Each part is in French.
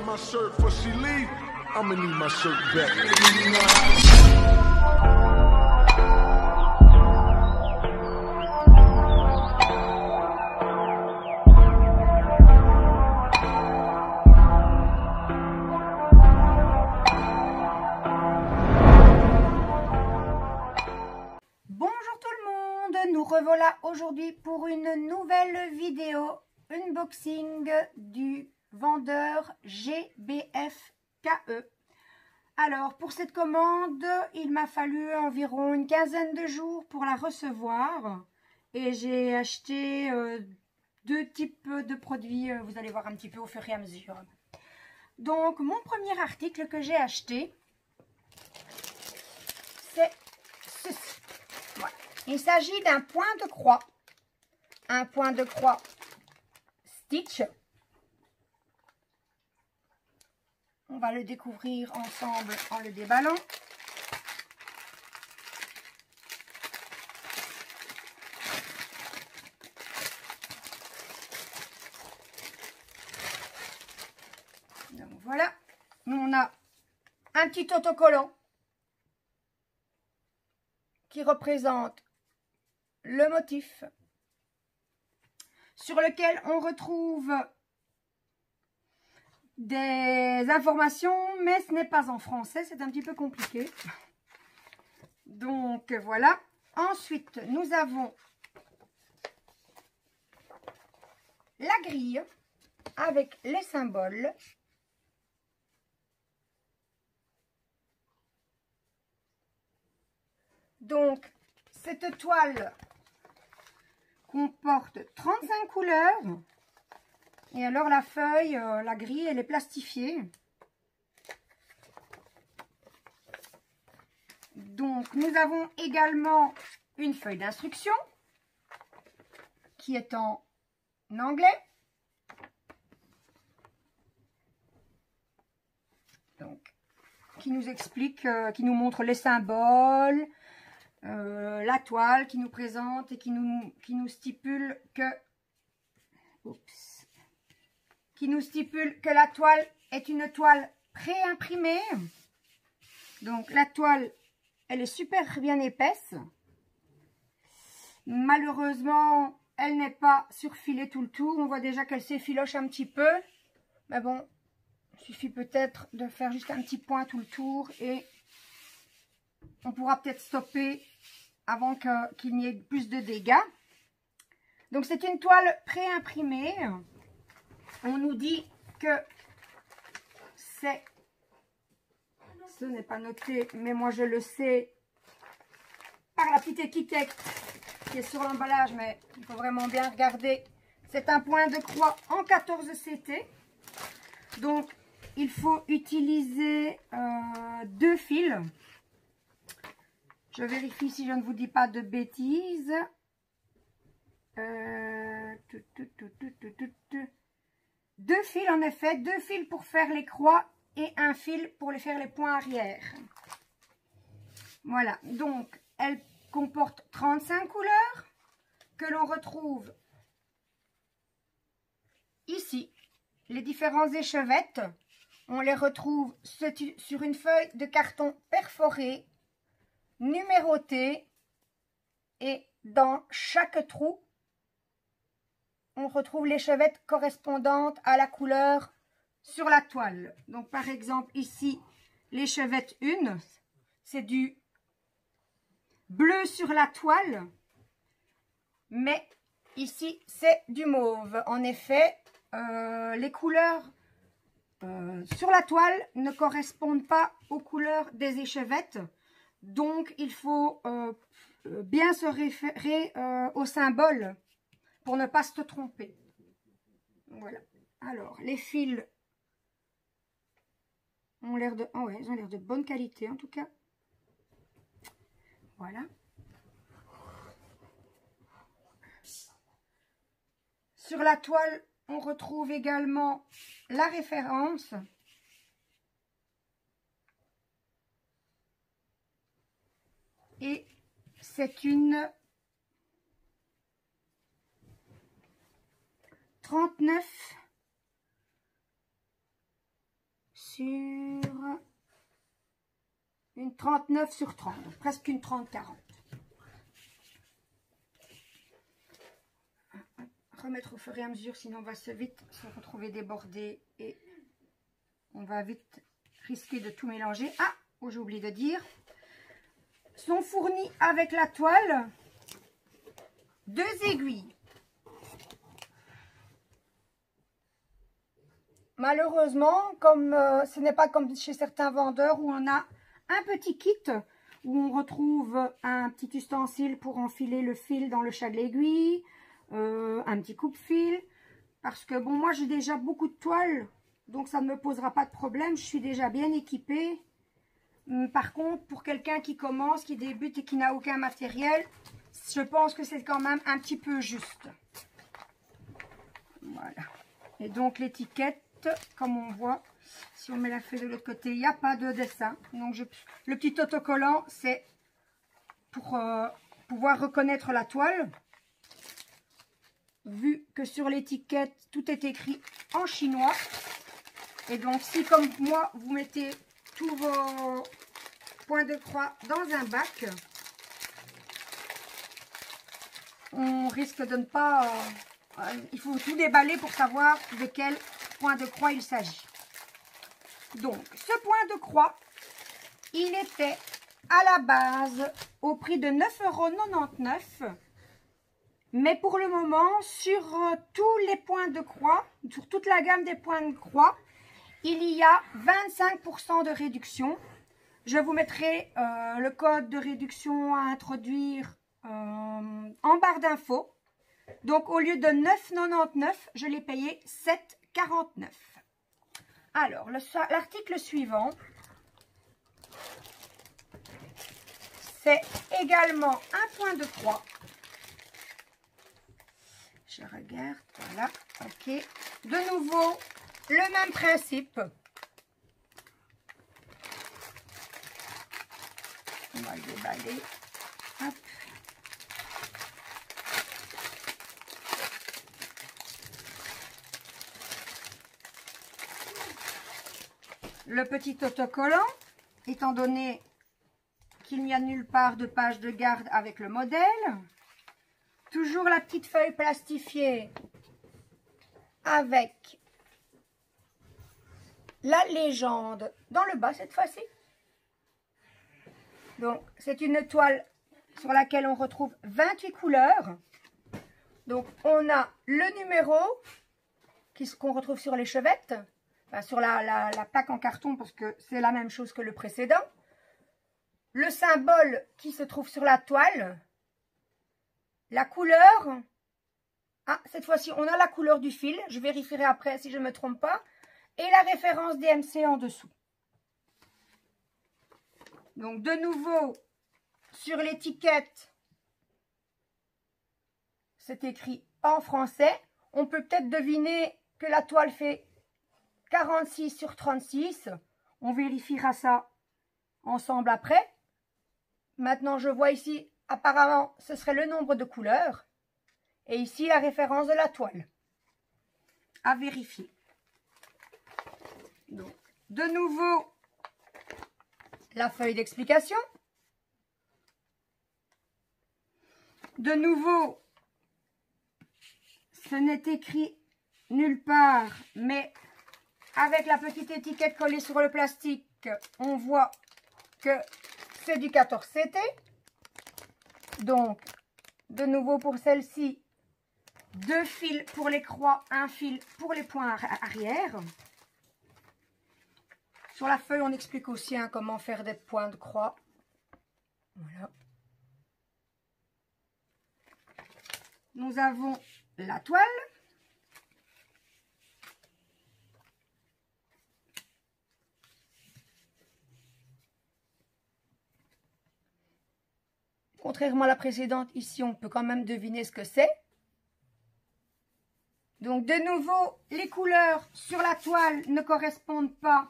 my shirt before she leave, I'ma need my shirt back. Bonjour tout le monde, nous revoilà aujourd'hui pour une nouvelle vidéo unboxing du vendeur GBF-KE. Alors pour cette commande, il m'a fallu environ une quinzaine de jours pour la recevoir et j'ai acheté deux types de produits, vous allez voir un petit peu au fur et à mesure. Donc mon premier article que j'ai acheté, c'est ceci. Voilà. Il s'agit d'un point de croix. Un point de croix Stitch. On va le découvrir ensemble en le déballant. Donc voilà. On a un petit autocollant qui représente le motif sur lequel on retrouve des informations, mais ce n'est pas en français, c'est un petit peu compliqué. Donc voilà. Ensuite, nous avons la grille avec les symboles. Donc, cette toile comporte 35 couleurs. Et alors, la feuille, la grille, elle est plastifiée. Donc, nous avons également une feuille d'instruction qui est en anglais. Donc, qui nous explique, qui nous montre les symboles, la toile qui nous présente et qui nous stipule que la toile est une toile pré-imprimée. Donc la toile, elle est super bien épaisse. Malheureusement, elle n'est pas surfilée tout le tour. On voit déjà qu'elle s'effiloche un petit peu. Mais bon, il suffit peut-être de faire juste un petit point tout le tour et on pourra peut-être stopper avant qu'il n'y ait plus de dégâts. Donc c'est une toile pré-imprimée. On nous dit que c'est, ce n'est pas noté, mais moi je le sais par la petite étiquette qui est sur l'emballage, mais il faut vraiment bien regarder. C'est un point de croix en 14 CT. Donc il faut utiliser deux fils. Je vérifie si je ne vous dis pas de bêtises. Deux fils en effet, deux fils pour faire les croix et un fil pour faire les points arrière. Voilà, donc elle comporte 35 couleurs que l'on retrouve ici. Les différents échevettes, on les retrouve sur une feuille de carton perforée, numérotée, et dans chaque trou, on retrouve l'échevette correspondante à la couleur sur la toile. Donc par exemple ici, l'échevette 1, c'est du bleu sur la toile, mais ici c'est du mauve. En effet, les couleurs sur la toile ne correspondent pas aux couleurs des échevettes. Donc il faut bien se référer au symbole pour ne pas se tromper. Voilà. Alors, les fils ont l'air de... Oh ouais, ils ont l'air de bonne qualité en tout cas. Voilà. Sur la toile, on retrouve également la référence. Et c'est une 39 sur une 39 sur 30, donc presque une 30-40. Remettre au fur et à mesure, sinon on va vite se retrouver débordé et on va vite risquer de tout mélanger. Ah, oh, j'ai oublié de dire, sont fournis avec la toile 2 aiguilles. Malheureusement, comme ce n'est pas comme chez certains vendeurs où on a un petit kit où on retrouve un petit ustensile pour enfiler le fil dans le chat de l'aiguille, un petit coupe-fil, parce que bon, moi j'ai déjà beaucoup de toiles, donc ça ne me posera pas de problème, je suis déjà bien équipée. Par contre, pour quelqu'un qui commence, qui débute et qui n'a aucun matériel, je pense que c'est quand même un petit peu juste. Voilà. Et donc l'étiquette, comme on voit, si on met la feuille de l'autre côté, il n'y a pas de dessin. Donc le petit autocollant, c'est pour pouvoir reconnaître la toile. Vu que sur l'étiquette, tout est écrit en chinois. Et donc, si comme moi, vous mettez tous vos points de croix dans un bac, on risque de ne pas... il faut tout déballer pour savoir de quel point de croix il s'agit. Donc, ce point de croix, il était à la base au prix de 9,99 €. Mais pour le moment, sur tous les points de croix, sur toute la gamme des points de croix, il y a 25% de réduction. Je vous mettrai le code de réduction à introduire en barre d'infos. Donc, au lieu de 9,99 €, je l'ai payé 7,49 €. Alors, l'article suivant, c'est également un point de croix. Je regarde, voilà, ok. De nouveau, le même principe. On va le déballer. Hop. Le petit autocollant, étant donné qu'il n'y a nulle part de page de garde avec le modèle. Toujours la petite feuille plastifiée avec la légende dans le bas cette fois-ci. Donc, c'est une toile sur laquelle on retrouve 28 couleurs. Donc, on a le numéro qu'on retrouve sur l'échevette, enfin, sur la plaque en carton parce que c'est la même chose que le précédent. Le symbole qui se trouve sur la toile. La couleur, ah, cette fois-ci, on a la couleur du fil. Je vérifierai après si je ne me trompe pas. Et la référence DMC en dessous. Donc, de nouveau, sur l'étiquette, c'est écrit en français. On peut peut-être deviner que la toile fait 46 sur 36. On vérifiera ça ensemble après. Maintenant, je vois ici... Apparemment, ce serait le nombre de couleurs. Et ici, la référence de la toile. À vérifier. Donc, de nouveau, la feuille d'explication. De nouveau, ce n'est écrit nulle part, mais avec la petite étiquette collée sur le plastique, on voit que c'est du 14 CT. Donc, de nouveau pour celle-ci, 2 fils pour les croix, 1 fil pour les points arrière. Sur la feuille, on explique aussi comment faire des points de croix. Voilà. Nous avons la toile. Contrairement à la précédente, ici, on peut quand même deviner ce que c'est. Donc, de nouveau, les couleurs sur la toile ne correspondent pas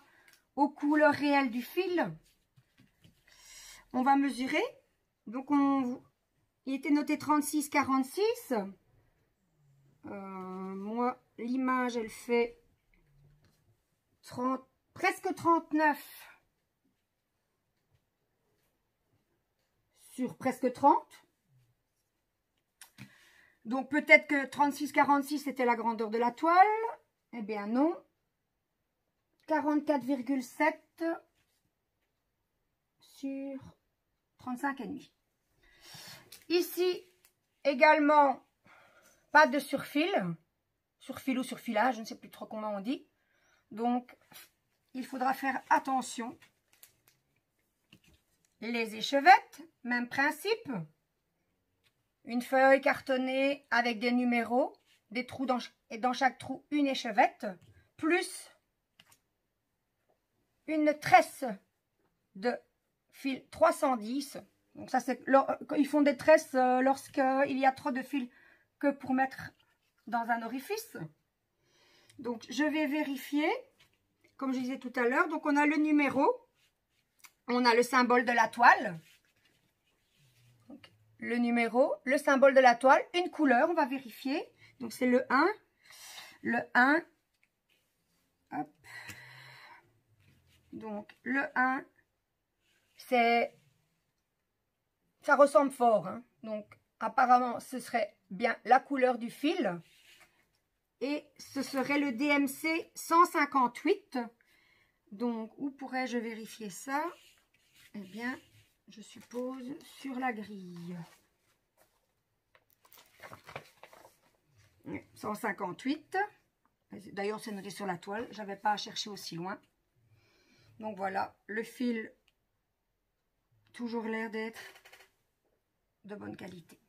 aux couleurs réelles du fil. On va mesurer. Donc, il était noté 36,46. Moi, l'image, elle fait presque 39 sur presque 30. Donc peut-être que 36-46 c'était la grandeur de la toile. Eh bien non. 44,7 sur 35,5. Ici également, pas de surfil. Surfil ou surfilage, je ne sais plus trop comment on dit. Donc, il faudra faire attention. Les échevettes, même principe. Une feuille cartonnée avec des numéros, des trous et dans chaque trou une échevette, plus une tresse de fil 310. Donc ça c'est, ils font des tresses lorsqu'il y a trop de fils que pour mettre dans un orifice. Donc je vais vérifier, comme je disais tout à l'heure. Donc on a le numéro, on a le symbole de la toile. Donc, le numéro, le symbole de la toile, une couleur, on va vérifier. Donc c'est le 1. Le 1. Hop. Donc le 1, c'est, ça ressemble fort, hein. Donc apparemment ce serait bien la couleur du fil. Et ce serait le DMC 158. Donc où pourrais-je vérifier ça? Eh bien, je suppose sur la grille. 158. D'ailleurs, c'est noté sur la toile. Je n'avais pas à chercher aussi loin. Donc voilà, le fil, toujours l'air d'être de bonne qualité.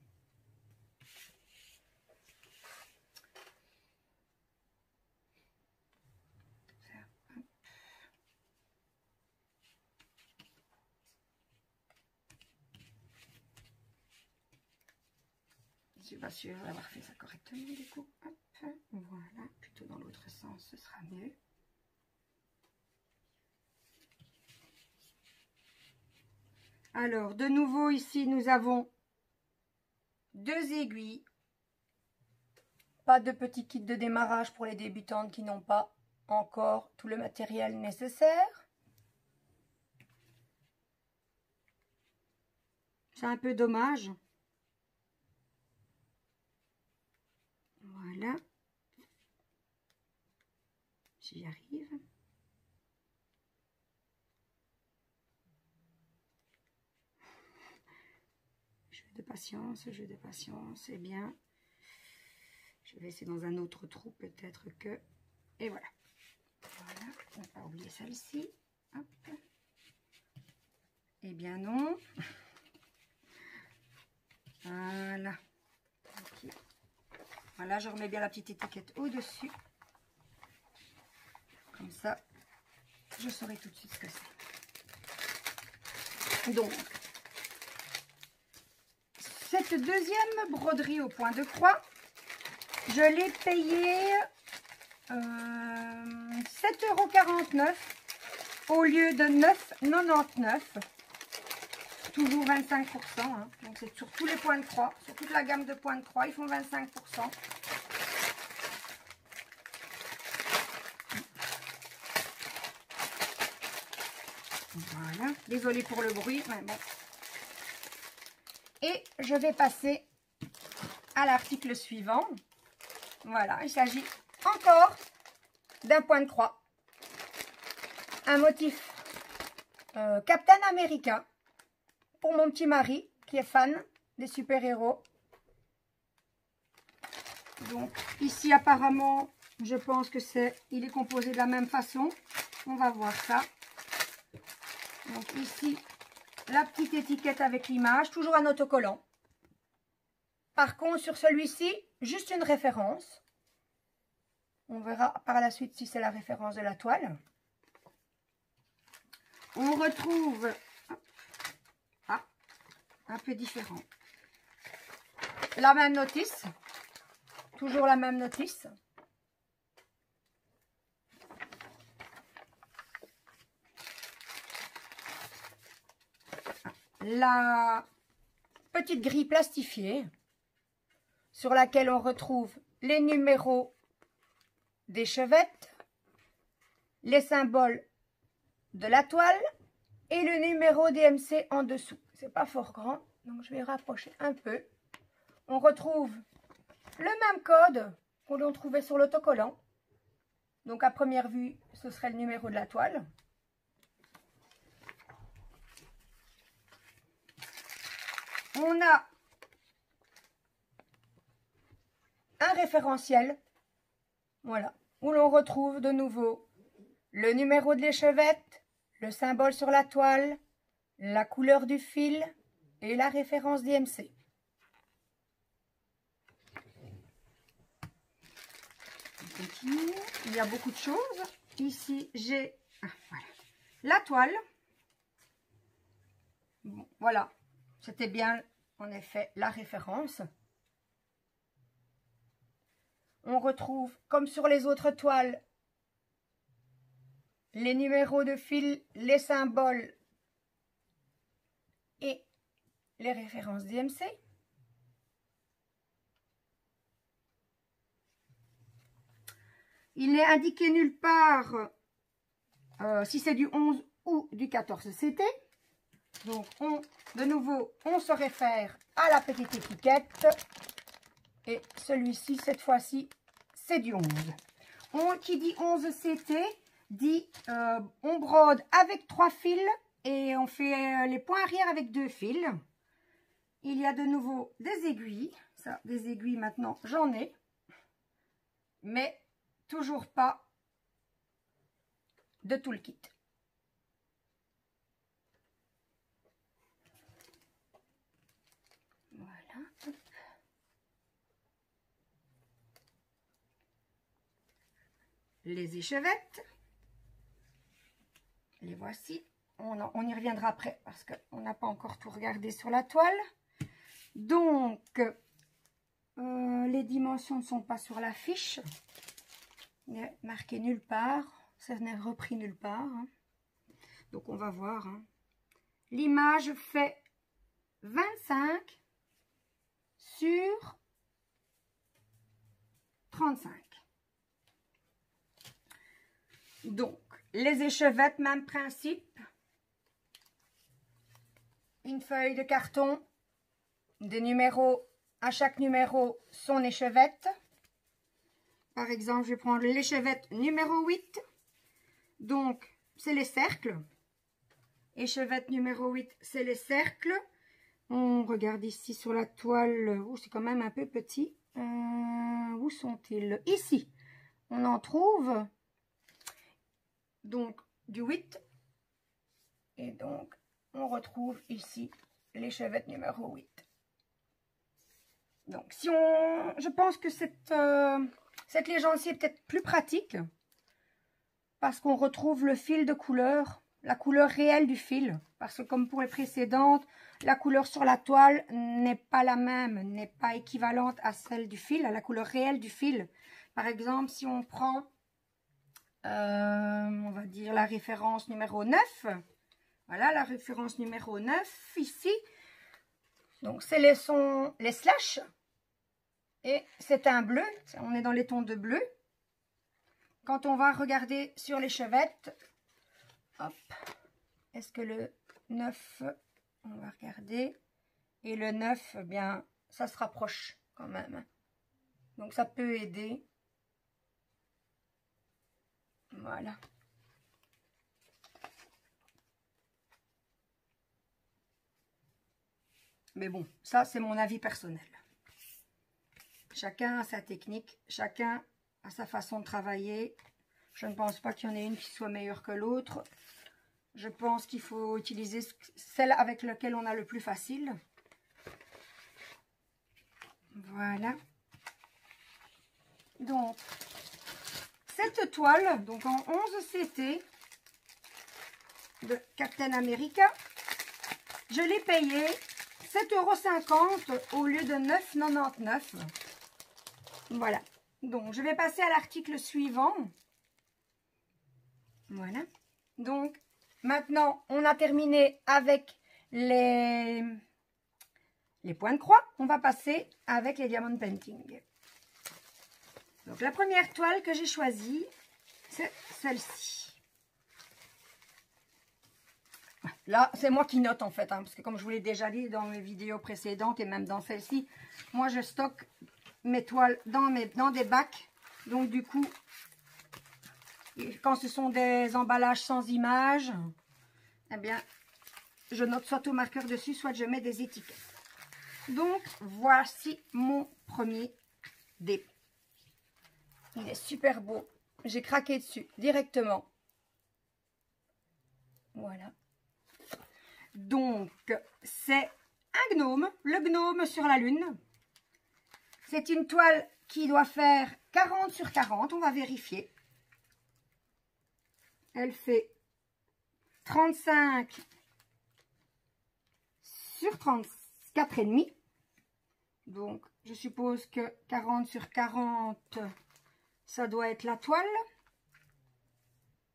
Je suis pas sûre d'avoir fait ça correctement du coup. Hop, voilà, plutôt dans l'autre sens, ce sera mieux. Alors, de nouveau ici, nous avons 2 aiguilles. Pas de petit kit de démarrage pour les débutantes qui n'ont pas encore tout le matériel nécessaire. C'est un peu dommage. Voilà. J'y arrive. Jeu de patience, eh bien, je vais essayer dans un autre trou, peut-être que, et voilà, voilà, on va pas oublier celle-ci, hop, eh bien non, voilà, okay. Voilà, je remets bien la petite étiquette au-dessus, comme ça, je saurai tout de suite ce que c'est. Donc, cette deuxième broderie au point de croix, je l'ai payée 7,49 € au lieu de 9,99 €. Toujours 25%. Hein. Donc c'est sur tous les points de croix, sur toute la gamme de points de croix, ils font 25%. Voilà. Désolée pour le bruit, mais bon. Et je vais passer à l'article suivant. Voilà, il s'agit encore d'un point de croix. Un motif Captain America pour mon petit mari qui est fan des super-héros. Donc ici apparemment, je pense que il est composé de la même façon. On va voir ça. Donc ici, la petite étiquette avec l'image, toujours un autocollant. Par contre, sur celui-ci, juste une référence. On verra par la suite si c'est la référence de la toile. On retrouve un peu différent. La même notice. Toujours la même notice. La petite grille plastifiée sur laquelle on retrouve les numéros des chevettes, les symboles de la toile et le numéro DMC en dessous. C'est pas fort grand, donc je vais rapprocher un peu. On retrouve le même code qu'on trouvait sur l'autocollant. Donc à première vue, ce serait le numéro de la toile. On a un référentiel, voilà, où l'on retrouve de nouveau le numéro de l'échevette, le symbole sur la toile, la couleur du fil et la référence DMC. On continue. Il y a beaucoup de choses. Ici, j'ai voilà, la toile. Bon, voilà, c'était bien en effet la référence. On retrouve, comme sur les autres toiles, les numéros de fil, les symboles et les références DMC. Il n'est indiqué nulle part si c'est du 11 ou du 14 CT. Donc, de nouveau, on se réfère à la petite étiquette. Et celui-ci, cette fois-ci, c'est du 11. Qui dit 11 CT, dit on brode avec 3 fils et on fait les points arrière avec 2 fils. Il y a de nouveau des aiguilles. Ça, des aiguilles maintenant, j'en ai. Mais toujours pas de tout le kit. Voilà. Les échevettes. Les voici. On y reviendra après parce qu'on n'a pas encore tout regardé sur la toile. Donc, les dimensions ne sont pas sur la fiche. Il n'est marqué nulle part. Ça n'est repris nulle part. Hein. Donc, on va voir. Hein. L'image fait 25 sur 35. Donc, les échevettes, même principe. Une feuille de carton, des numéros, à chaque numéro, son échevette. Par exemple, je vais prendre l'échevette numéro 8. Donc, c'est les cercles. Échevette numéro 8, c'est les cercles. On regarde ici sur la toile. Oh, c'est quand même un peu petit. Où sont-ils? Ici, on en trouve donc du 8. Et donc, on retrouve ici l'échevette numéro 8. Donc, si je pense que cette légende-ci est peut-être plus pratique parce qu'on retrouve le fil de couleur, la couleur réelle du fil. Parce que comme pour les précédentes, la couleur sur la toile n'est pas la même, n'est pas équivalente à celle du fil, à la couleur réelle du fil. Par exemple, si on prend, on va dire la référence numéro 9, voilà la référence numéro 9 ici. Donc, c'est les slash. Et c'est un bleu, on est dans les tons de bleu. Quand on va regarder sur l'échevette, hop, est-ce que le 9, on va regarder, et le 9, eh bien, ça se rapproche quand même. Donc, ça peut aider. Voilà. Mais bon, ça, c'est mon avis personnel. Chacun a sa technique, chacun a sa façon de travailler. Je ne pense pas qu'il y en ait une qui soit meilleure que l'autre. Je pense qu'il faut utiliser celle avec laquelle on a le plus facile. Voilà. Donc, cette toile, donc en 11 CT de Captain America, je l'ai payée 7,50 € au lieu de 9,99 €. Voilà. Donc, je vais passer à l'article suivant. Voilà. Donc, maintenant, on a terminé avec les points de croix. On va passer avec les diamond painting. Donc, la première toile que j'ai choisie, c'est celle-ci. Là, c'est moi qui note en fait, hein, parce que comme je vous l'ai déjà dit dans mes vidéos précédentes et même dans celle-ci, moi je stocke mes toiles dans des bacs. Donc du coup, quand ce sont des emballages sans images, eh bien, je note soit au marqueur dessus, soit je mets des étiquettes. Donc, voici mon premier dépôt. Il est super beau. J'ai craqué dessus directement. Voilà. Donc, c'est un gnome, le gnome sur la lune. C'est une toile qui doit faire 40 sur 40, on va vérifier. Elle fait 35 sur 34,5. Donc, je suppose que 40 sur 40, ça doit être la toile.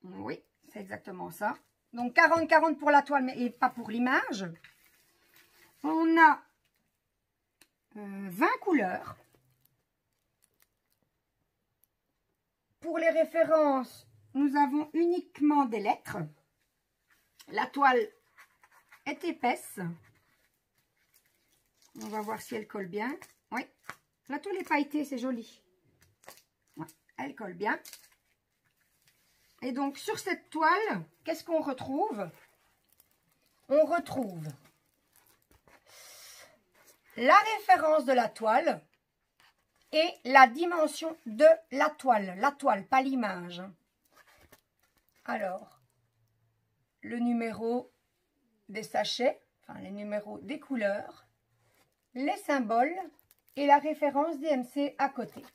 Oui, c'est exactement ça. Donc, 40-40 pour la toile, mais pas pour l'image. On a 20 couleurs. Pour les références, nous avons uniquement des lettres. La toile est épaisse. On va voir si elle colle bien. Oui, la toile est pailletée, c'est joli. Ouais, elle colle bien. Et donc, sur cette toile, qu'est-ce qu'on retrouve? On retrouve la référence de la toile et la dimension de la toile, pas l'image. Alors, le numéro des sachets, enfin les numéros des couleurs, les symboles et la référence DMC à côté.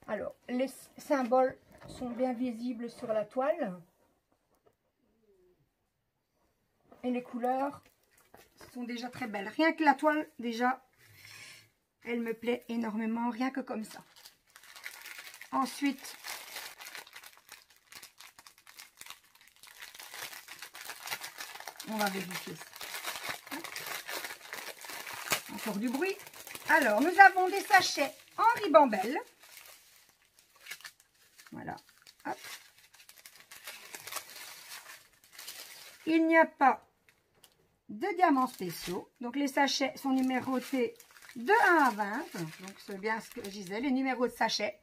Alors, les symboles sont bien visibles sur la toile. Et les couleurs sont déjà très belles. Rien que la toile, déjà, elle me plaît énormément, rien que comme ça. Ensuite, on va vérifier ça. Encore du bruit. Alors, nous avons des sachets en ribambelle. Voilà. Hop. Il n'y a pas de diamants spéciaux. Donc, les sachets sont numérotés de 1 à 20. Donc, c'est bien ce que je disais, les numéros de sachets.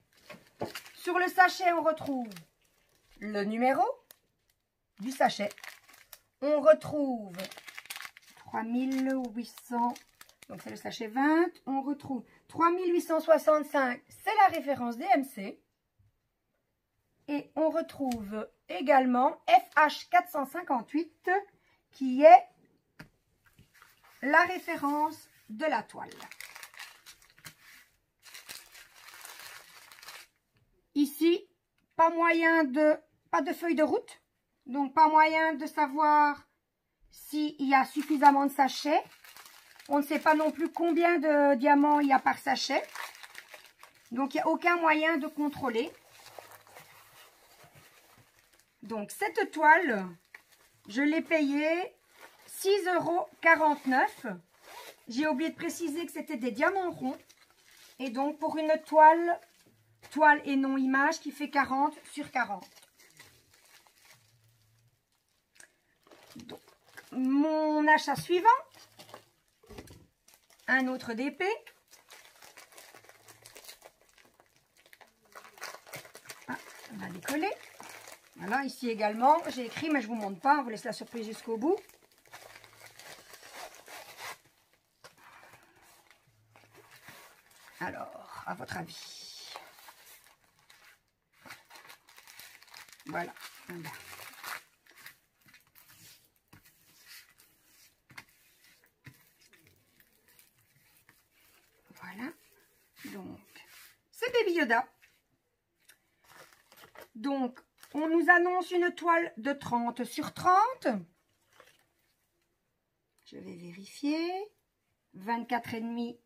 Sur le sachet, on retrouve le numéro du sachet. On retrouve 3800. Donc, c'est le sachet 20. On retrouve 3865. C'est la référence DMC. Et on retrouve également FH458 qui est la référence de la toile. Ici, pas de feuille de route. Donc, pas moyen de savoir s'il y a suffisamment de sachets. On ne sait pas non plus combien de diamants il y a par sachet. Donc, il n'y a aucun moyen de contrôler. Donc, cette toile, je l'ai payée 6,49 €. J'ai oublié de préciser que c'était des diamants ronds. Et donc, pour une toile et non image qui fait 40 sur 40. Donc, mon achat suivant, un autre DP. Ah, on va décoller. Voilà, ici également, j'ai écrit, mais je ne vous montre pas, on vous laisse la surprise jusqu'au bout. Alors, à votre avis. Voilà. Voilà. Donc, c'est Baby Yoda. Donc, on nous annonce une toile de 30 sur 30. Je vais vérifier. 24,5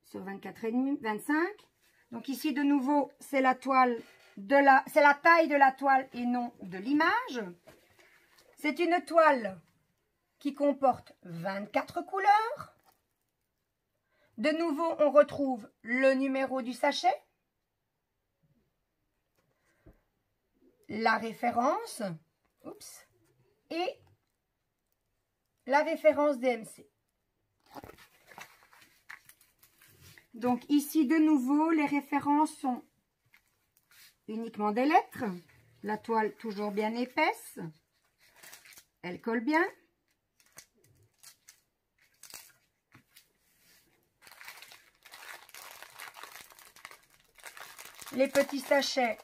sur 24,5, 25. Donc ici, de nouveau, c'est la taille de la toile et non de l'image. C'est une toile qui comporte 24 couleurs. De nouveau, on retrouve le numéro du sachet. La référence, oups, et la référence DMC. Donc ici, de nouveau, les références sont uniquement des lettres. La toile toujours bien épaisse. Elle colle bien. Les petits sachets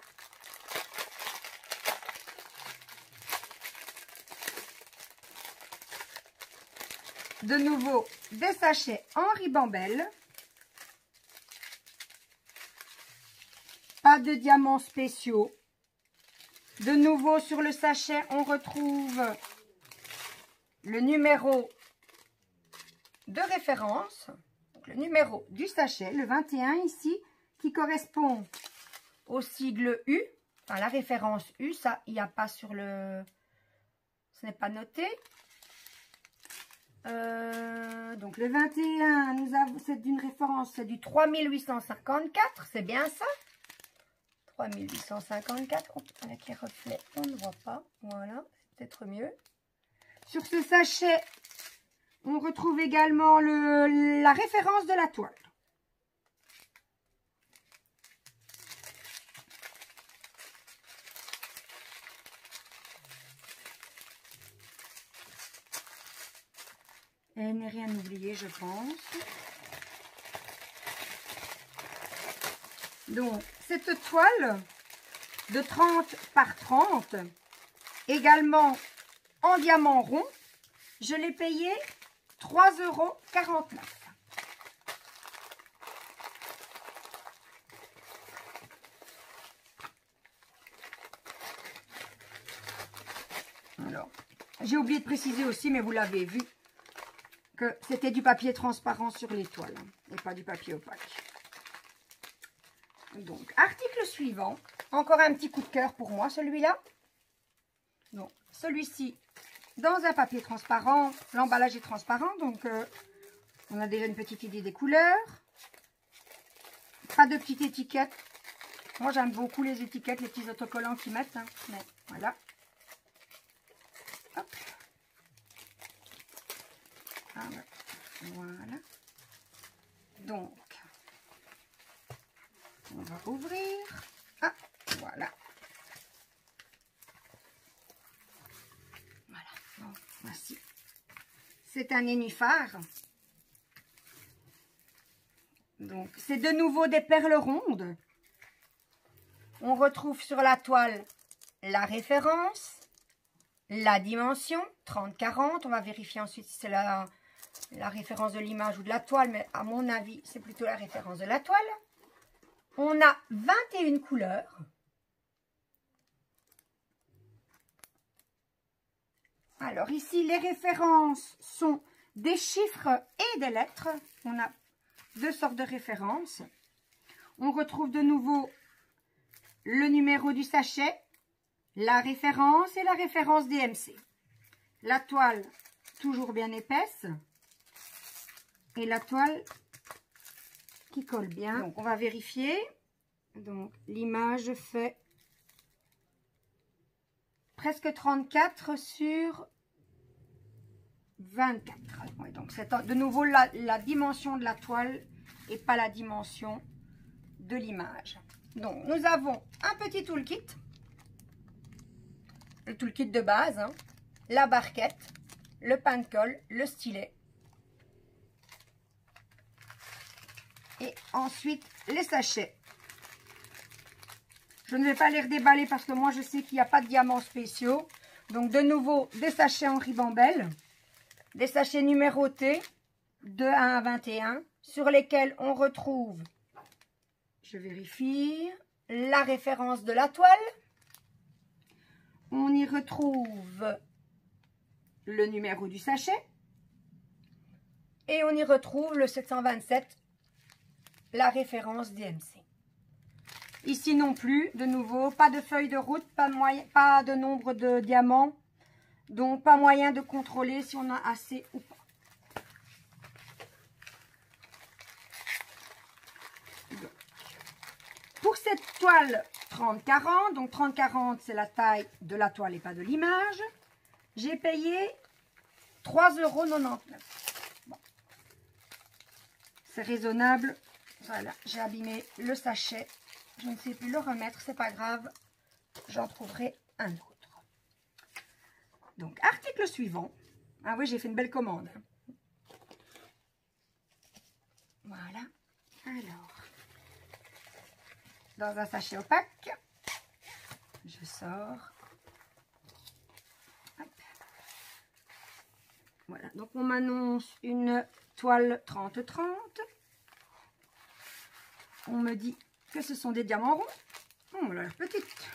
de nouveau des sachets en ribambelle. Pas de diamants spéciaux. De nouveau sur le sachet, on retrouve le numéro de référence, donc le numéro du sachet, le 21 ici, qui correspond au sigle U, enfin la référence U, ça il n'y a pas sur le... ce n'est pas noté. Donc le 21, nous avons, c'est d'une référence, c'est du 3854, c'est bien ça. 3854, avec les reflets, on ne voit pas, voilà, c'est peut-être mieux. Sur ce sachet, on retrouve également la référence de la toile. Et n'est rien oublié, je pense. Donc, cette toile de 30 par 30, également en diamant rond, je l'ai payée 3,49 €. Alors, j'ai oublié de préciser aussi, mais vous l'avez vu, que c'était du papier transparent sur les toiles, et pas du papier opaque. Donc, article suivant, encore un petit coup de cœur pour moi, celui-là. Donc, celui-ci, dans un papier transparent, l'emballage est transparent, donc on a déjà une petite idée des couleurs. Pas de petite étiquette. Moi, j'aime beaucoup les étiquettes, les petits autocollants qu'ils mettent, hein, mais voilà. Hop. Ah, ouais. Voilà. Donc, on va ouvrir. Ah, voilà. Voilà. Donc, voici. C'est un nénuphar. Donc, c'est de nouveau des perles rondes. On retrouve sur la toile la référence, la dimension, 30-40. On va vérifier ensuite si c'est la référence de l'image ou de la toile, mais à mon avis, c'est plutôt la référence de la toile. On a 21 couleurs. Alors ici, les références sont des chiffres et des lettres. On a deux sortes de références. On retrouve de nouveau le numéro du sachet, la référence et la référence DMC. La toile, toujours bien épaisse. Et la toile qui colle bien. Donc, on va vérifier. Donc, l'image fait presque 34 sur 24. Ouais, donc, c'est de nouveau la dimension de la toile et pas la dimension de l'image. Donc, nous avons un petit toolkit. Le toolkit de base. Hein, la barquette, le pain de colle, le stylet. Et ensuite, les sachets. Je ne vais pas les redéballer parce que moi, je sais qu'il n'y a pas de diamants spéciaux. Donc, de nouveau, des sachets en ribambelle. Des sachets numérotés de 1 à 21 sur lesquels on retrouve, je vérifie, la référence de la toile. On y retrouve le numéro du sachet. Et on y retrouve le 727, la référence DMC. Ici non plus, de nouveau, pas de feuille de route, pas de nombre de diamants. Donc, pas moyen de contrôler si on a assez ou pas. Donc, pour cette toile 30-40, donc 30-40 c'est la taille de la toile et pas de l'image, j'ai payé 3,99 €. Bon. C'est raisonnable. Voilà, j'ai abîmé le sachet. Je ne sais plus le remettre, c'est pas grave. J'en trouverai un autre. Donc, article suivant. Ah oui, j'ai fait une belle commande. Voilà. Alors, dans un sachet opaque, je sors. Hop. Voilà, donc on m'annonce une toile 30-30. On me dit que ce sont des diamants ronds. Oh, elle a l'air petite.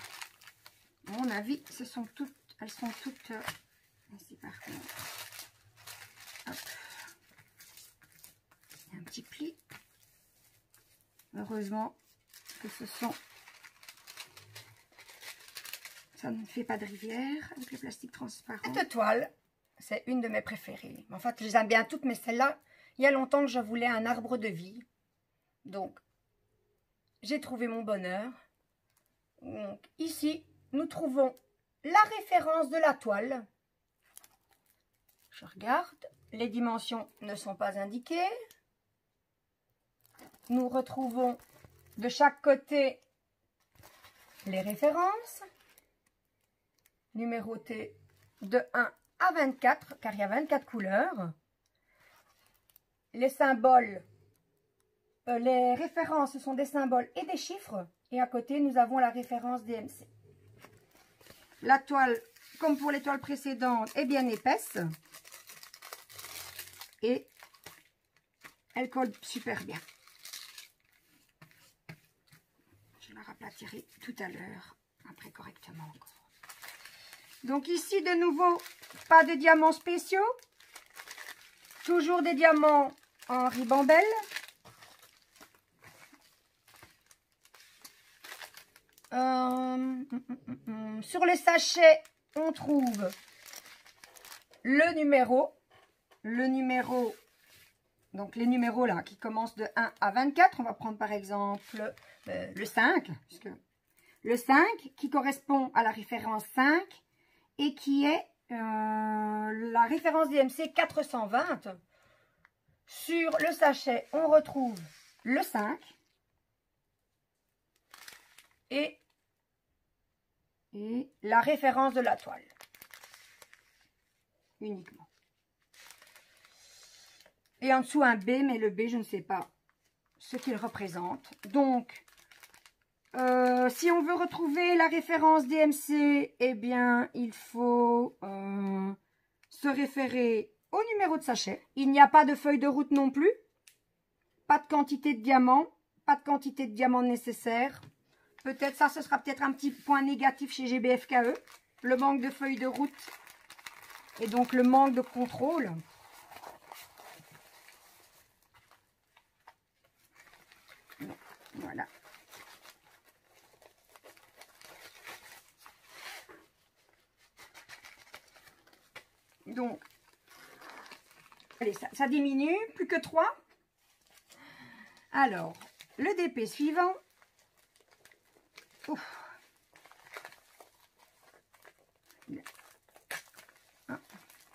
À mon avis, elles sont toutes ici par contre. Hop. Il y a un petit pli. Heureusement que ça ne fait pas de rivière avec le plastique transparent. Cette toile, c'est une de mes préférées. En fait, je les aime bien toutes, mais celle-là, il y a longtemps que je voulais un arbre de vie. Donc, j'ai trouvé mon bonheur. Donc, ici, nous trouvons la référence de la toile. Je regarde. Les dimensions ne sont pas indiquées. Nous retrouvons de chaque côté les références. Numérotées de 1 à 24, car il y a 24 couleurs. Les symboles, les références, ce sont des symboles et des chiffres. Et à côté, nous avons la référence DMC. La toile, comme pour les toiles précédentes, est bien épaisse. Et elle colle super bien. Je la raplatirai tout à l'heure, après correctement encore. Donc ici, de nouveau, pas de diamants spéciaux. Toujours des diamants en ribambelle. Sur le sachet, on trouve le numéro. Donc les numéros là qui commencent de 1 à 24. On va prendre par exemple le 5. Puisque le 5 qui correspond à la référence 5 et qui est la référence DMC 420. Sur le sachet, on retrouve le 5 et la référence de la toile. Uniquement. Et en dessous un B, mais le B, je ne sais pas ce qu'il représente. Donc, si on veut retrouver la référence DMC, eh bien, il faut se référer au numéro de sachet. Il n'y a pas de feuille de route non plus. Pas de quantité de diamants. Pas de quantité de diamants nécessaire. Peut-être ça, ce sera peut-être un petit point négatif chez GBFKE. Le manque de feuilles de route. Et donc le manque de contrôle. Voilà. Donc, allez, ça diminue, plus que 3. Alors, le DP suivant. Ouf.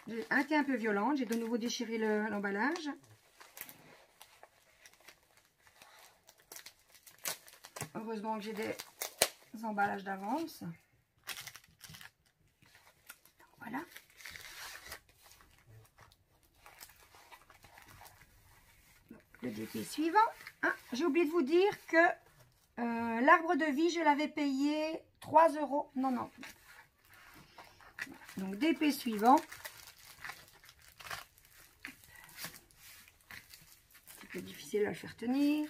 J'ai été un peu violente, j'ai de nouveau déchiré l'emballage. Heureusement que j'ai des emballages d'avance. Voilà. Le DP suivant. Ah, j'ai oublié de vous dire que l'arbre de vie, je l'avais payé 3,90 €. Donc DP suivant. C'est un peu difficile à le faire tenir.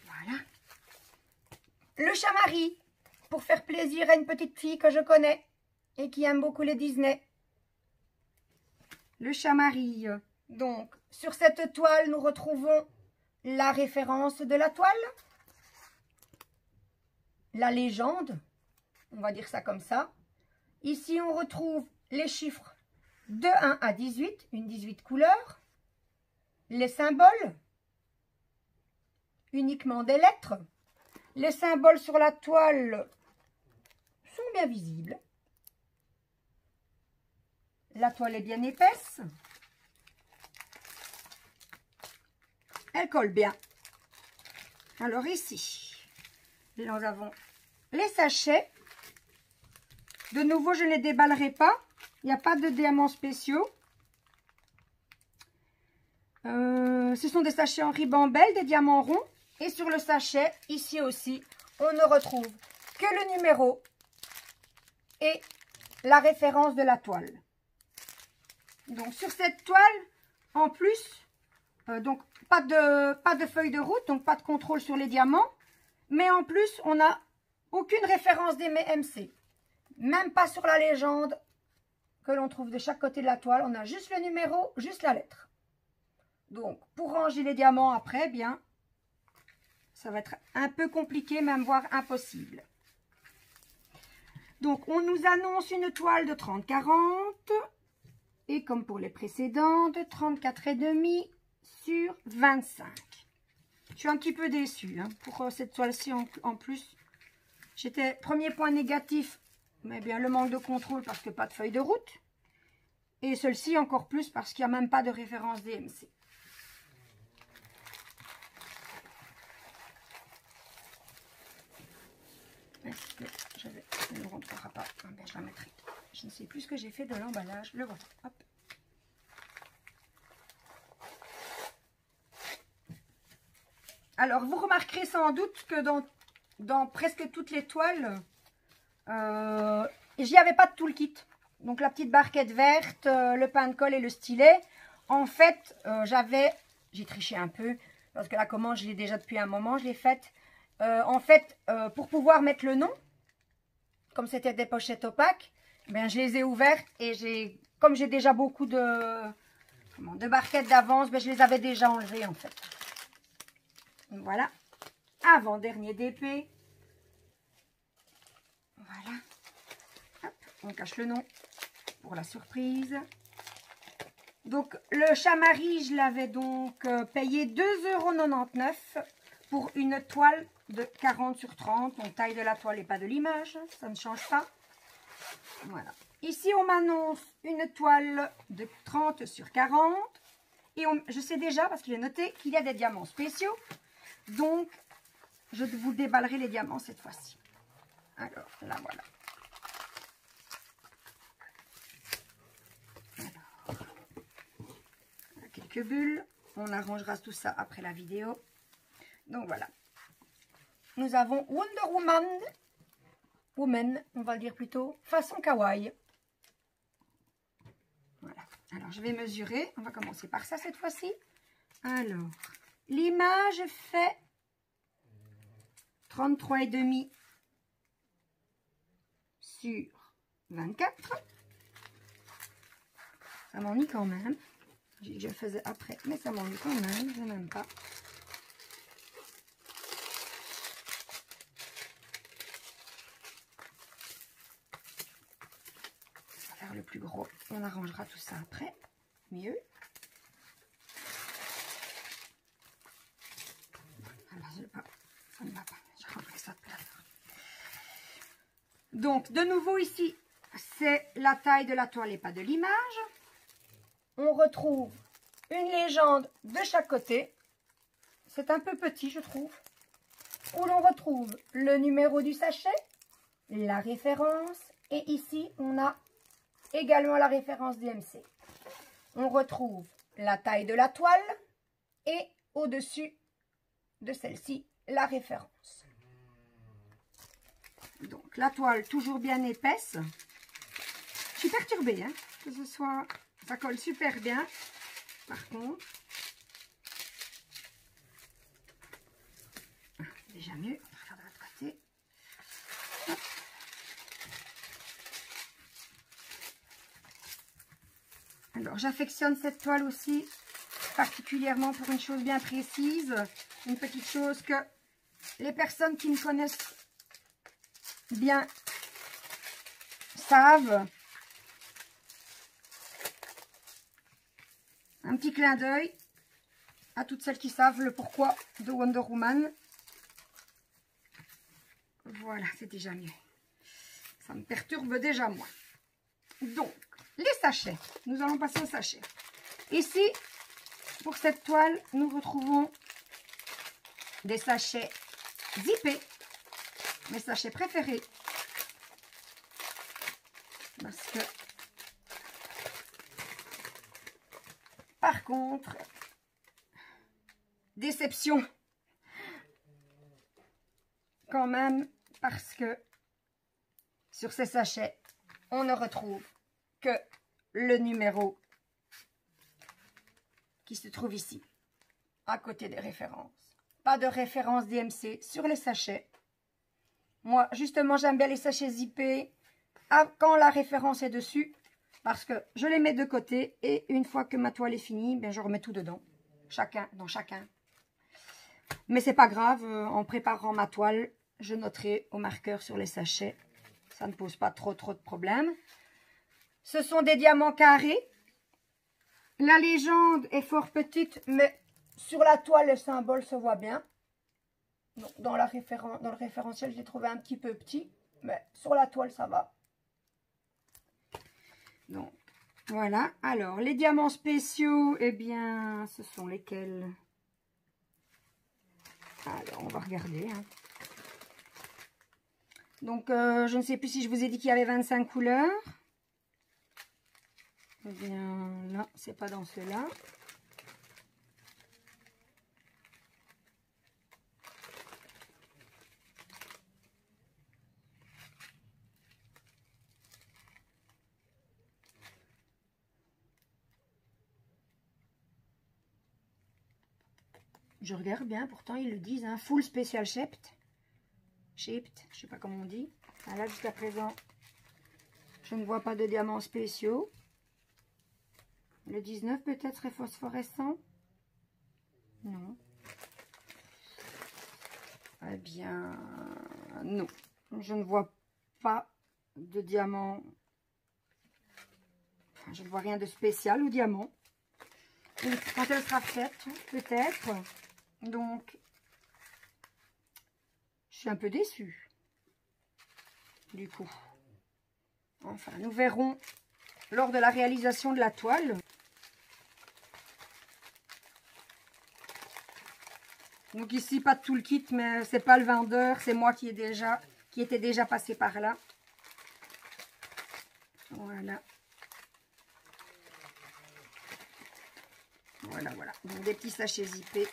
Voilà. Le chamari, pour faire plaisir à une petite fille que je connais et qui aime beaucoup les Disney. Le chamari. Donc, sur cette toile, nous retrouvons la référence de la toile. La légende, on va dire ça comme ça. Ici, on retrouve les chiffres de 1 à 18, une 18 couleurs. Les symboles, uniquement des lettres. Les symboles sur la toile sont bien visibles. La toile est bien épaisse. Elle colle bien. Alors ici, nous avons les sachets. De nouveau, je ne les déballerai pas. Il n'y a pas de diamants spéciaux. Ce sont des sachets en ribambelle, des diamants ronds. Et sur le sachet, ici aussi, on ne retrouve que le numéro et la référence de la toile. Donc sur cette toile, en plus, donc pas de feuille de route, donc pas de contrôle sur les diamants. Mais en plus, on n'a aucune référence des MC. Même pas sur la légende que l'on trouve de chaque côté de la toile. On a juste le numéro, juste la lettre. Donc, pour ranger les diamants après, bien, ça va être un peu compliqué, même voire impossible. Donc, on nous annonce une toile de 30-40. Et comme pour les précédentes, 34,5 sur 25. Je suis un petit peu déçue hein, pour cette toile-ci en plus. J'étais premier point négatif, mais bien le manque de contrôle parce que pas de feuille de route. Et celle-ci encore plus parce qu'il n'y a même pas de référence DMC. Est-ce que je ne rentrera pas? Ah ben, je la mettrai. Je ne sais plus ce que j'ai fait de l'emballage. Le voilà. Hop. Alors, vous remarquerez sans doute que dans presque toutes les toiles, j'y avais pas de tout le kit. Donc, la petite barquette verte, le pain de colle et le stylet. En fait, j'ai triché un peu parce que la commande, je l'ai déjà depuis un moment, je l'ai faite. En fait, pour pouvoir mettre le nom, comme c'était des pochettes opaques, ben, je les ai ouvertes et comme j'ai déjà beaucoup de barquettes d'avance, ben, je les avais déjà enlevées en fait. Voilà, avant-dernier DP. Voilà. Hop, on cache le nom pour la surprise. Donc, le chamari, je l'avais donc payé 2,99 € pour une toile de 40 sur 30. Donc, taille de la toile et pas de l'image. Ça ne change pas. Voilà. Ici, on m'annonce une toile de 30 sur 40. Et je sais déjà, parce que j'ai noté qu'il y a des diamants spéciaux. Donc, je vous déballerai les diamants cette fois-ci. Alors, là, voilà. Alors, quelques bulles. On arrangera tout ça après la vidéo. Donc, voilà. Nous avons Wonder Woman, on va le dire plutôt, façon kawaii. Voilà. Alors, je vais mesurer. On va commencer par ça cette fois-ci. Alors, l'image fait 33,5 sur 24. Ça m'ennuie quand même. Je le faisais après, mais ça m'ennuie quand même. Je n'aime pas. On va faire le plus gros. On arrangera tout ça après. Mieux. Ça ne va pas. Je rentrerai ça de là. Donc, de nouveau ici, c'est la taille de la toile et pas de l'image. On retrouve une légende de chaque côté. C'est un peu petit, je trouve. Où l'on retrouve le numéro du sachet, la référence. Et ici, on a également la référence DMC. On retrouve la taille de la toile et au-dessus de celle-ci, la référence. Donc, la toile toujours bien épaisse. Je suis perturbée, hein, que ce soit... Ça colle super bien, par contre. Déjà mieux, on va faire de l'autre côté. Hop. Alors, j'affectionne cette toile aussi, particulièrement pour une chose bien précise. Une petite chose que les personnes qui me connaissent bien savent. Un petit clin d'œil à toutes celles qui savent le pourquoi de Wonder Woman. Voilà, c'est déjà mieux. Ça me perturbe déjà moins. Donc, les sachets. Nous allons passer aux sachets. Ici, pour cette toile, nous retrouvons des sachets zippés. Mes sachets préférés. Parce que, par contre, déception. Quand même, parce que sur ces sachets, on ne retrouve que le numéro qui se trouve ici, à côté des références. Pas de référence DMC sur les sachets. Moi, justement, j'aime bien les sachets zippés quand la référence est dessus, parce que je les mets de côté et une fois que ma toile est finie, ben, je remets tout dedans, dans chacun. Mais c'est pas grave, en préparant ma toile, je noterai au marqueur sur les sachets. Ça ne pose pas trop de problèmes. Ce sont des diamants carrés. La légende est fort petite, mais sur la toile, le symbole se voit bien. Donc, dans le référentiel, je l'ai trouvé un petit peu petit, mais sur la toile, ça va. Donc, voilà. Alors, les diamants spéciaux, eh bien, ce sont lesquels? Alors, on va regarder. Hein. Donc, je ne sais plus si je vous ai dit qu'il y avait 25 couleurs. Eh bien, là, c'est pas dans ceux-là. Je regarde bien, pourtant ils le disent, hein, full special shaped, je sais pas comment on dit. Ah, là, jusqu'à présent, je ne vois pas de diamants spéciaux. Le 19 peut-être est phosphorescent? Non. Eh bien, non. Je ne vois pas de diamant. Enfin, je ne vois rien de spécial au diamant. Et quand elle sera faite, peut-être. Donc, je suis un peu déçue. Du coup. Enfin, nous verrons lors de la réalisation de la toile. Donc ici, pas tout le kit, mais c'est pas le vendeur, c'est moi qui était déjà passé par là. Voilà. Voilà. Donc des petits sachets zippés.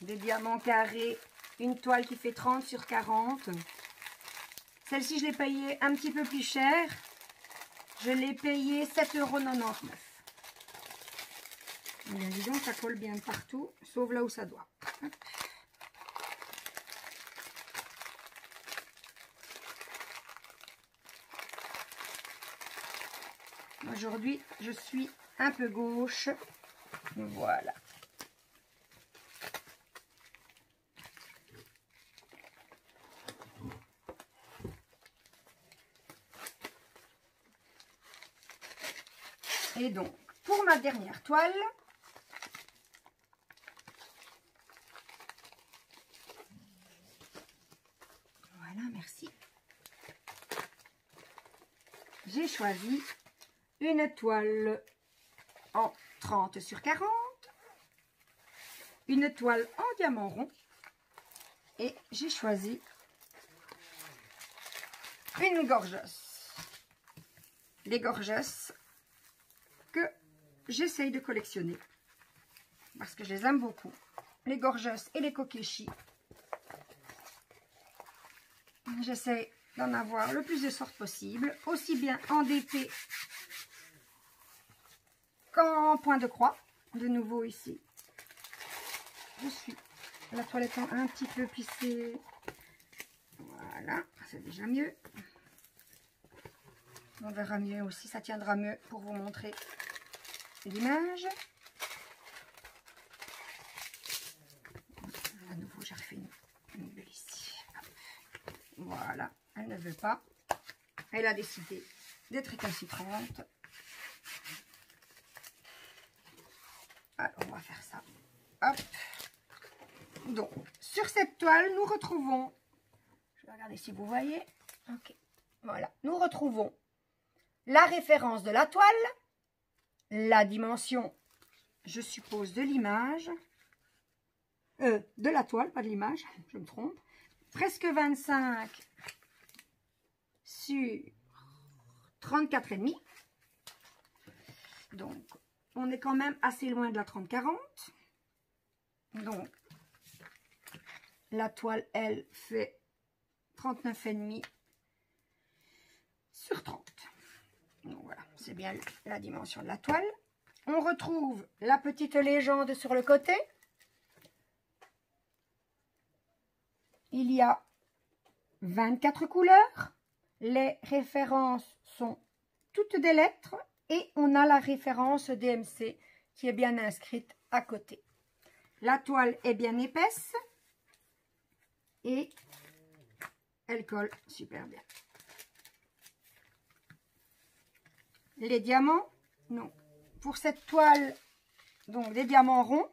Des diamants carrés. Une toile qui fait 30 sur 40. Celle-ci, je l'ai payée un petit peu plus cher. Je l'ai payée 7,99 €. Bien, dis donc, ça colle bien partout, sauf là où ça doit. Hop. Aujourd'hui, je suis un peu gauche. Voilà. Et donc, pour ma dernière toile, voilà, merci. J'ai choisi une toile en 30 sur 40, une toile en diamant rond et j'ai choisi une gorgeuse. Les gorgeusses que j'essaye de collectionner parce que je les aime beaucoup. Les gorgeusses et les kokeshi. J'essaie d'en avoir le plus de sortes possible, aussi bien en DP qu'en point de croix. De nouveau ici, je suis la toile étant un petit peu plissée. Voilà, c'est déjà mieux. On verra mieux aussi, ça tiendra mieux pour vous montrer l'image. À nouveau, j'ai refait une bulle ici. Voilà, elle ne veut pas. Elle a décidé d'être récalcitrante. Alors, on va faire ça. Hop. Donc, sur cette toile, nous retrouvons, je vais regarder si vous voyez, ok, voilà, nous retrouvons la référence de la toile, la dimension, je suppose, de l'image, de la toile, pas de l'image, je me trompe, presque 25 sur 34,5. Donc, on est quand même assez loin de la 30-40. Donc, la toile, elle, fait 39,5 sur 30. Donc, voilà, c'est bien la dimension de la toile. On retrouve la petite légende sur le côté. Il y a 24 couleurs. Les références sont toutes des lettres. Et on a la référence DMC qui est bien inscrite à côté. La toile est bien épaisse. Et elle colle super bien. Les diamants, non. Pour cette toile, donc des diamants ronds.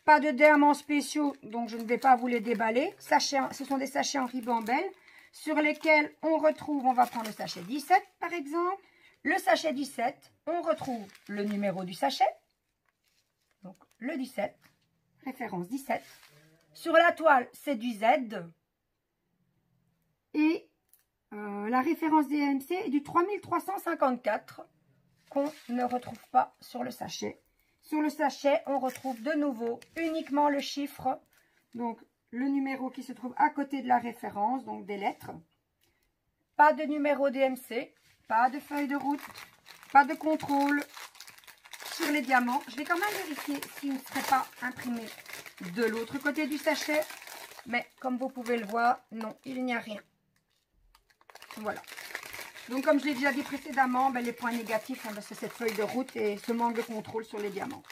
Pas de diamants spéciaux, donc je ne vais pas vous les déballer. Sachets, ce sont des sachets en ribambelle sur lesquels on retrouve, on va prendre le sachet 17 par exemple. Le sachet 17, on retrouve le numéro du sachet. Donc le 17, référence 17. Sur la toile, c'est du Z. Et la référence DMC est du 3354 qu'on ne retrouve pas sur le sachet. Sur le sachet, on retrouve de nouveau uniquement le chiffre, donc le numéro qui se trouve à côté de la référence, donc des lettres. Pas de numéro DMC, pas de feuille de route, pas de contrôle sur les diamants. Je vais quand même vérifier s'il ne serait pas imprimé de l'autre côté du sachet. Mais comme vous pouvez le voir, non, il n'y a rien. Voilà. Donc comme je l'ai déjà dit précédemment, ben, les points négatifs, c'est cette feuille de route et ce manque de contrôle sur les diamants.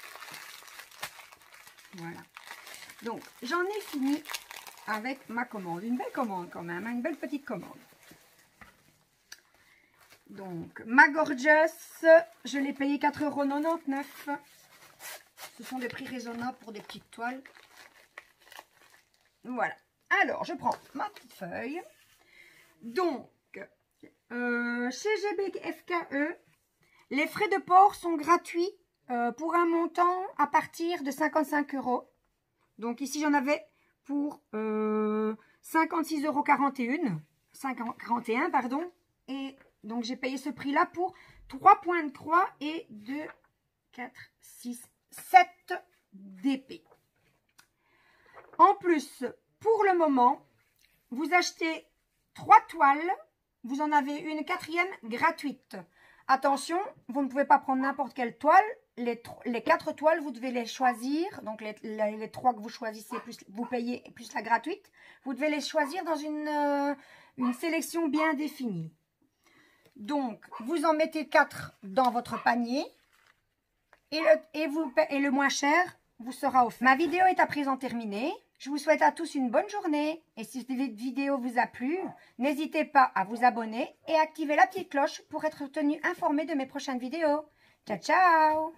Voilà. Donc j'en ai fini avec ma commande. Une belle commande quand même, hein, une belle petite commande. Donc ma Gorgeous, je l'ai payé 4,99 €. Ce sont des prix raisonnables pour des petites toiles. Voilà. Alors je prends ma petite feuille. Donc chez GBFKE, les frais de port sont gratuits pour un montant à partir de 55 €. Donc ici, j'en avais pour 56,41 €, pardon. Et donc, j'ai payé ce prix-là pour 3 points de croix et 2, 4, 6, 7 d'épée. En plus, pour le moment, vous achetez 3 toiles. Vous en avez une 4e gratuite. Attention, vous ne pouvez pas prendre n'importe quelle toile. Les 4 toiles, vous devez les choisir. Donc, les 3 que vous choisissez, plus vous payez, plus la gratuite. Vous devez les choisir dans une sélection bien définie. Donc, vous en mettez 4 dans votre panier. Et le moins cher vous sera offert. Ma vidéo est à présent terminée. Je vous souhaite à tous une bonne journée et si cette vidéo vous a plu, n'hésitez pas à vous abonner et activer la petite cloche pour être tenu informé de mes prochaines vidéos. Ciao, ciao!